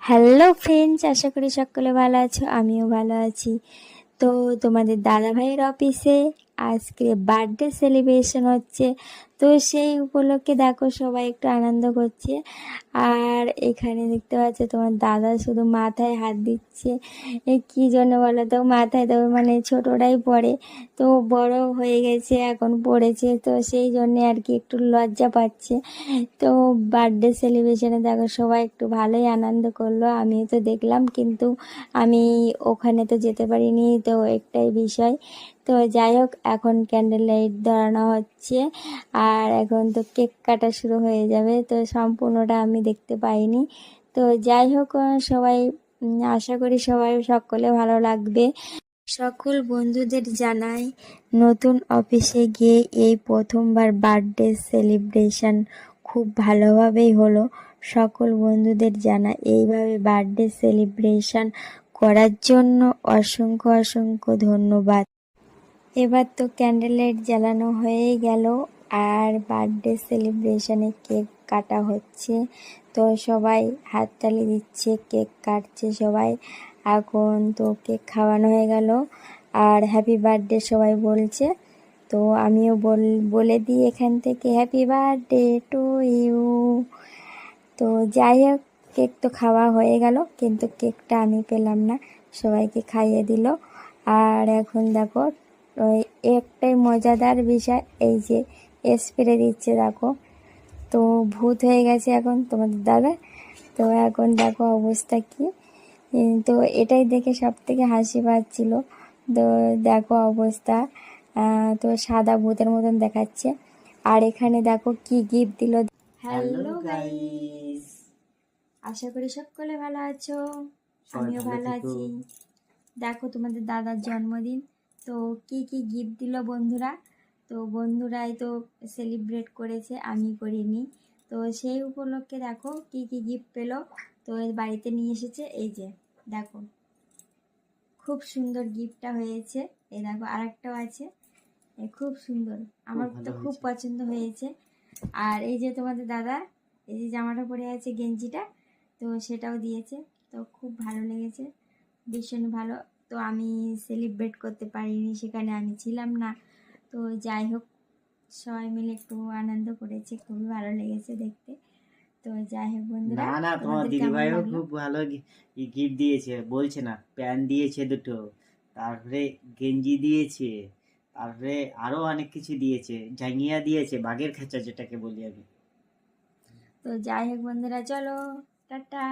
Hello friends, আশা করি সকলে ভালো আছো। আমিও ভালো আছি। তো তোমাদের দাদা ভাইয়ের অফিসে আজকে বার্থডে সেলিব্রেশন হচ্ছে। তো সেই উপলক্ষে দেখো সবাই একটু আনন্দ করছে। আর এখানে দেখতে পাচ্ছ তোমার দাদা শুধু মাথায় হাত দিচ্ছে। কী জন্য বলো তো, মাথায় তো মানে ছোটটাই পড়ে, তো বড় হয়ে গেছে এখন পড়েছে, তো সেই জন্যে আর কি একটু লজ্জা পাচ্ছে। তো বার্থডে সেলিব্রেশনে দেখো সবাই একটু ভালোই আনন্দ করলো, আমিও তো দেখলাম, কিন্তু আমি ওখানে তো যেতে পারিনি, তো একটাই বিষয়। তো যাই হোক, এখন ক্যান্ডেল লাইট ধরানো হচ্ছে আর এখন তো কেক কাটা শুরু হয়ে যাবে, তো সম্পূর্ণটা আমি দেখতে পাইনি। তো যাই হোক, সবাই আশা করি সবাই সকলে ভালো লাগবে। সকল বন্ধুদের জানাই নতুন অফিসে গিয়ে এই প্রথমবার বার্থডে সেলিব্রেশন খুব ভালোভাবেই হলো। সকল বন্ধুদের জানাই এইভাবে বার্থডে সেলিব্রেশন করার জন্য অসংখ্য অসংখ্য ধন্যবাদ। এবার তো ক্যান্ডেল লাইট জ্বালানো হয়ে গেল আর বার্থডে সেলিব্রেশনে কেক কাটা হচ্ছে। তো সবাই হাততালি দিচ্ছে, কেক কাটছে সবাই। এখন তো কেক খাওয়ানো হয়ে গেল আর হ্যাপি বার্থডে সবাই বলছে। তো আমিও বলে দিই এখান থেকে, হ্যাপি বার্থডে টু ইউ। তো যাই হোক, কেক তো খাওয়া হয়ে গেল, কিন্তু কেকটা আমি পেলাম না, সবাইকে খাইয়ে দিল। আর এখন দেখো ওই একটাই মজাদার বিষয়, এই যে স্প্রে দিচ্ছে দেখো, তো ভূত হয়ে গেছে এখন তোমাদের দাদা। তো এখন দেখো অবস্থা কি। তো এটাই দেখে সব থেকে হাসি পাচ্ছিল। তো দেখো অবস্থা, তো সাদা ভূতের মতন দেখাচ্ছে। আর এখানে দেখো কি গিফট দিল। হ্যালো গাইস, আশা করি সকলে ভালো আছো, আমিও ভালো আছি। দেখো তোমাদের দাদার জন্মদিন, তো কি কি গিফট দিল বন্ধুরা। তো বন্ধুরাই তো সেলিব্রেট করেছে, আমি করিনি। তো সেই উপলক্ষে দেখো কি কি গিফট পেলো। তো এর বাড়িতে নিয়ে এসেছে, এই যে দেখো খুব সুন্দর গিফটটা হয়েছে। এই দেখো আরেকটাও আছে, খুব সুন্দর, আমার তো খুব পছন্দ হয়েছে। আর এই যে তোমাদের দাদা এই যে জামাটা পরে আছে, গেঞ্জিটা, তো সেটাও দিয়েছে, তো খুব ভালো লেগেছে, ভীষণ ভালো। তো আমি সেলিব্রেট করতে পারিনি, সেখানে আমি ছিলাম না। তো যাই হোক, সবাই মিলে একটু আনন্দ করেছে, খুবই ভালো লেগেছে দেখতে। তো যাই হোক বন্ধুরা, না না, তোমার তোমাদের কেমন দিদিভাইও লাগলো? খুব ভালো গিফট দিয়েছে, বলছে না, প্যান্ট দিয়েছে দুটো, তারপরে গেঞ্জি দিয়েছে, তারপরে আরো অনেক কিছু দিয়েছে, জাঙ্গিয়া দিয়েছে, বাঘের খাঁচা যেটাকে বলি আমি। তো যাই হোক বন্ধুরা, চলো টাটা।